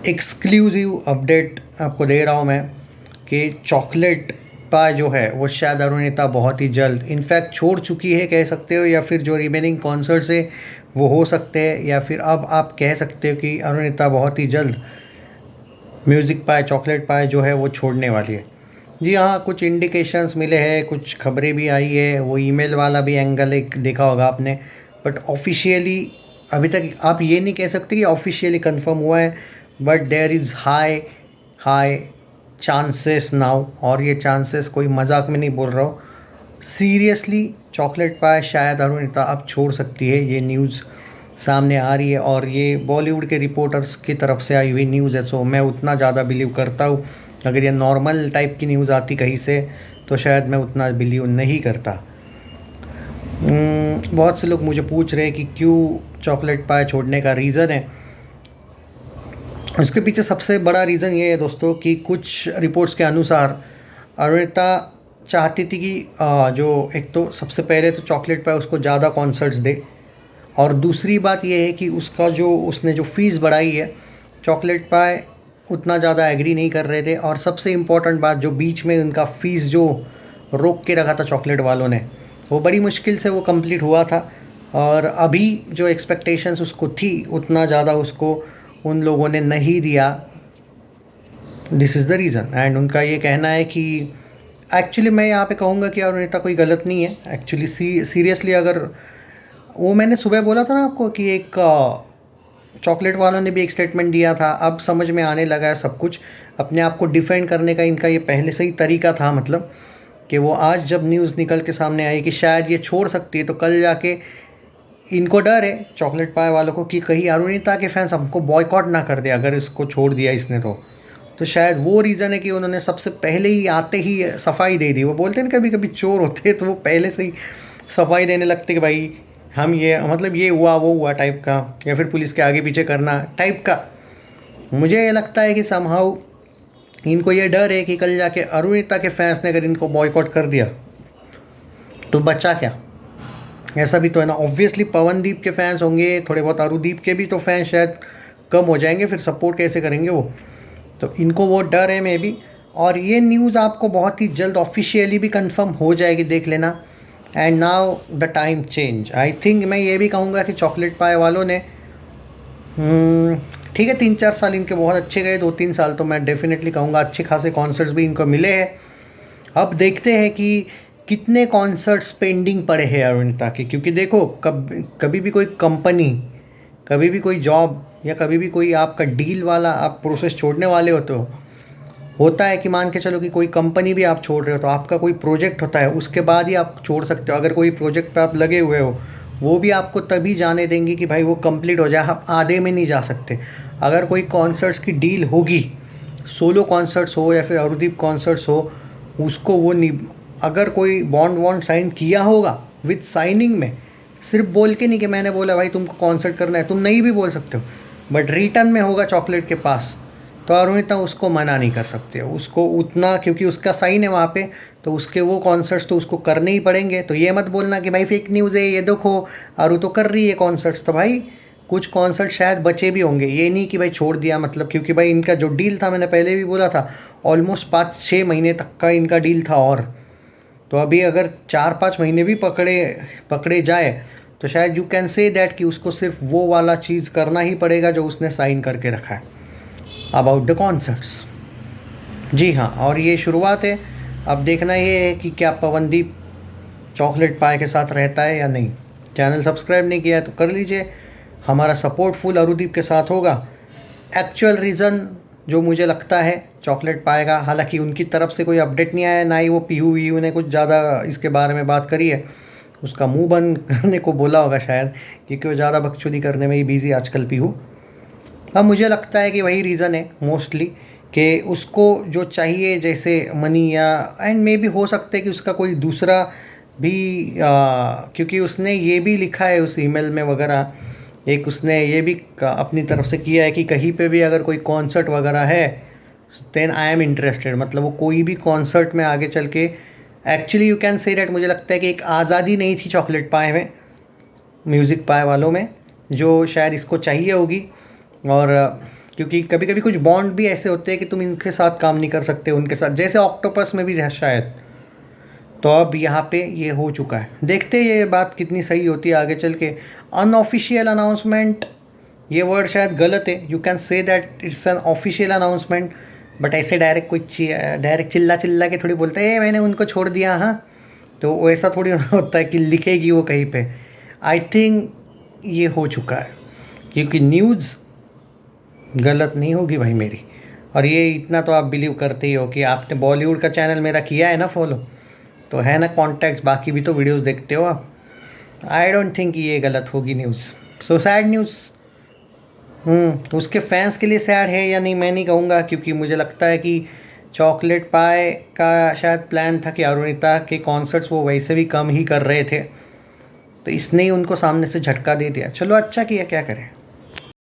Exclusive update आपको दे रहा हूँ मैं कि चॉकलेट पाई जो है वो शायद अरुणिता बहुत ही जल्द इनफैक्ट छोड़ चुकी है कह सकते हो, या फिर जो रिमेनिंग कॉन्सर्ट्स है वो हो सकते हैं, या फिर अब आप कह सकते हो कि अरुणिता बहुत ही जल्द म्यूज़िक पाई चॉकलेट पाई जो है वो छोड़ने वाली है। जी हाँ, कुछ इंडिकेशंस मिले हैं, कुछ खबरें भी आई है, वो ईमेल वाला भी एंगल एक देखा होगा आपने। बट ऑफिशियली अभी तक आप ये नहीं कह सकते कि ऑफिशियली कंफर्म हुआ है, but there is high high chances now. और ये चांसेस कोई मजाक में नहीं बोल रहा हूँ, सीरियसली चॉकलेट पाई शायद अरुणिता अब छोड़ सकती है। ये न्यूज़ सामने आ रही है और ये बॉलीवुड के रिपोर्टर्स की तरफ से आई हुई न्यूज़ है, सो मैं उतना ज़्यादा बिलीव करता हूँ। अगर ये नॉर्मल टाइप की न्यूज़ आती कहीं से तो शायद मैं उतना बिलीव नहीं करता। बहुत से लोग मुझे पूछ रहे हैं कि क्यों चॉकलेट पाई छोड़ने का रीज़न है। उसके पीछे सबसे बड़ा रीज़न ये है दोस्तों कि कुछ रिपोर्ट्स के अनुसार अरुणिता चाहती थी कि जो एक तो सबसे पहले तो चॉकलेट पाई उसको ज़्यादा कॉन्सर्ट्स दे, और दूसरी बात यह है कि उसका जो उसने जो फ़ीस बढ़ाई है चॉकलेट पाई उतना ज़्यादा एग्री नहीं कर रहे थे। और सबसे इम्पॉर्टेंट बात, जो बीच में उनका फ़ीस जो रोक के रखा था चॉकलेट वालों ने, वो बड़ी मुश्किल से वो कंप्लीट हुआ था। और अभी जो एक्सपेक्टेशंस उसको थी उतना ज़्यादा उसको उन लोगों ने नहीं दिया। This is the reason. And उनका ये कहना है कि एक्चुअली मैं यहाँ पे कहूँगा कि अरुणिता कोई गलत नहीं है एक्चुअली। सीरियसली अगर वो मैंने सुबह बोला था ना आपको कि एक चॉकलेट वालों ने भी एक स्टेटमेंट दिया था, अब समझ में आने लगा है सब कुछ। अपने आप को डिफेंड करने का इनका ये पहले से ही तरीका था, मतलब कि वो आज जब न्यूज़ निकल के सामने आई कि शायद ये छोड़ सकती है, तो कल जाके इनको डर है चॉकलेट पाई वालों को कि कहीं अरुणिता के फैंस हमको बॉयकॉट ना कर दे अगर इसको छोड़ दिया इसने तो शायद वो रीज़न है कि उन्होंने सबसे पहले ही आते ही सफाई दे दी। वो बोलते हैं ना कभी कभी चोर होते हैं तो वो पहले से ही सफाई देने लगते कि भाई हम ये मतलब ये हुआ वो हुआ टाइप का, या फिर पुलिस के आगे पीछे करना टाइप का। मुझे ये लगता है कि समहाउ इनको ये डर है कि कल जाके अरुणिता के फैंस ने अगर इनको बॉयकॉट कर दिया तो बचा क्या। ऐसा भी तो है ना, ऑब्वियसली पवनदीप के फैंस होंगे, थोड़े बहुत अरुदीप के भी तो फैंस शायद कम हो जाएंगे, फिर सपोर्ट कैसे करेंगे वो। तो इनको वो डर है मे बी। और ये न्यूज़ आपको बहुत ही जल्द ऑफिशियली भी कंफर्म हो जाएगी, देख लेना। And now the time change, I think मैं ये भी कहूँगा कि चॉकलेट पाई वालों ने ठीक है 3-4 साल इनके बहुत अच्छे गए, 2-3 साल तो मैं डेफिनेटली कहूँगा अच्छे खासे कॉन्सर्ट्स भी इनको मिले हैं। अब देखते हैं कि कितने कॉन्सर्ट्स पेंडिंग पड़े हैं अरुणिता के, क्योंकि देखो कभी भी कोई कंपनी, कभी भी कोई जॉब, या कभी भी कोई आपका डील वाला आप प्रोसेस छोड़ने वाले होते हो, होता है कि मान के चलो कि कोई कंपनी भी आप छोड़ रहे हो तो आपका कोई प्रोजेक्ट होता है, उसके बाद ही आप छोड़ सकते हो। अगर कोई प्रोजेक्ट पे आप लगे हुए हो वो भी आपको तभी जाने देंगे कि भाई वो कंप्लीट हो जाए, आप आधे में नहीं जा सकते। अगर कोई कॉन्सर्ट्स की डील होगी, सोलो कॉन्सर्ट्स हो या फिर अरुदीप कॉन्सर्ट्स हो, उसको वो नहीं, अगर कोई बॉन्ड वॉन्ड साइन किया होगा विथ साइनिंग में, सिर्फ बोल के नहीं कि मैंने बोला भाई तुमको कॉन्सर्ट करना है, तुम नहीं भी बोल सकते हो, बट रिटर्न में होगा चॉकलेट के पास, तो अरुणिता उसको मना नहीं कर सकते उसको उतना, क्योंकि उसका साइन है वहाँ पे, तो उसके वो कॉन्सर्ट्स तो उसको करने ही पड़ेंगे। तो ये मत बोलना कि भाई फेक न्यूज़ है ये देखो अरु तो कर रही है कॉन्सर्ट्स, तो भाई कुछ कॉन्सर्ट शायद बचे भी होंगे, ये नहीं कि भाई छोड़ दिया मतलब, क्योंकि भाई इनका जो डील था मैंने पहले भी बोला था ऑलमोस्ट 5-6 महीने तक का इनका डील था। और तो अभी अगर 4-5 महीने भी पकड़े पकड़े जाए तो शायद यू कैन से दैट कि उसको सिर्फ वो वाला चीज़ करना ही पड़ेगा जो उसने साइन करके रखा है अबाउट द कॉन्सर्ट्स। जी हाँ, और ये शुरुआत है, अब देखना ये है कि क्या पवनदीप चॉकलेट पाई के साथ रहता है या नहीं। चैनल सब्सक्राइब नहीं किया है तो कर लीजिए, हमारा सपोर्ट फुल अरुदीप के साथ होगा। एक्चुअल रीज़न जो मुझे लगता है चॉकलेट पाएगा, हालांकि उनकी तरफ से कोई अपडेट नहीं आया, ना ही वो पीहू वीहू ने कुछ ज़्यादा इसके बारे में बात करी है, उसका मुंह बंद करने को बोला होगा शायद, क्योंकि वो ज़्यादा बकचोदी करने में ही बिजी आजकल पीहू। अब मुझे लगता है कि वही रीज़न है मोस्टली, कि उसको जो चाहिए जैसे मनी, या एंड मे भी हो सकता है कि उसका कोई दूसरा भी क्योंकि उसने ये भी लिखा है उस ईमेल में वगैरह, एक उसने ये भी अपनी तरफ से किया है कि कहीं पे भी अगर कोई कॉन्सर्ट वगैरह है देन आई एम इंटरेस्टेड, मतलब वो कोई भी कॉन्सर्ट में आगे चल के, actually you can say that, मुझे लगता है कि एक आज़ादी नहीं थी चॉकलेट पाई में, म्यूज़िक पाई वालों में, जो शायद इसको चाहिए होगी। और क्योंकि कभी कभी कुछ बॉन्ड भी ऐसे होते हैं कि तुम इनके साथ काम नहीं कर सकते उनके साथ, जैसे ऑक्टोपस में भी था शायद। तो अब यहाँ पे ये हो चुका है, देखते हैं ये बात कितनी सही होती है आगे चल के। अनऑफिशियल अनाउंसमेंट, ये वर्ड शायद गलत है, you can say that it's an official announcement, but ऐसे डायरेक्ट कोई डायरेक्ट चिल्ला चिल्ला के थोड़ी बोलता है मैंने उनको छोड़ दिया हाँ, तो वैसा थोड़ी होता है कि लिखेगी वो कहीं पे। आई थिंक ये हो चुका है, क्योंकि न्यूज़ गलत नहीं होगी भाई मेरी। और ये इतना तो आप बिलीव करते ही हो कि आपने बॉलीवुड का चैनल मेरा किया है ना फॉलो, तो है ना कॉन्टैक्ट्स, बाकी भी तो वीडियोस देखते हो आप। आई डोंट थिंक ये गलत होगी न्यूज़। So sad news. तो उसके फैंस के लिए सैड है या नहीं मैं नहीं कहूँगा, क्योंकि मुझे लगता है कि चॉकलेट पाए का शायद प्लान था कि अरुणिता के कॉन्सर्ट्स वो वैसे भी कम ही कर रहे थे, तो इसने ही उनको सामने से झटका दे दिया। चलो अच्छा किया, क्या करें।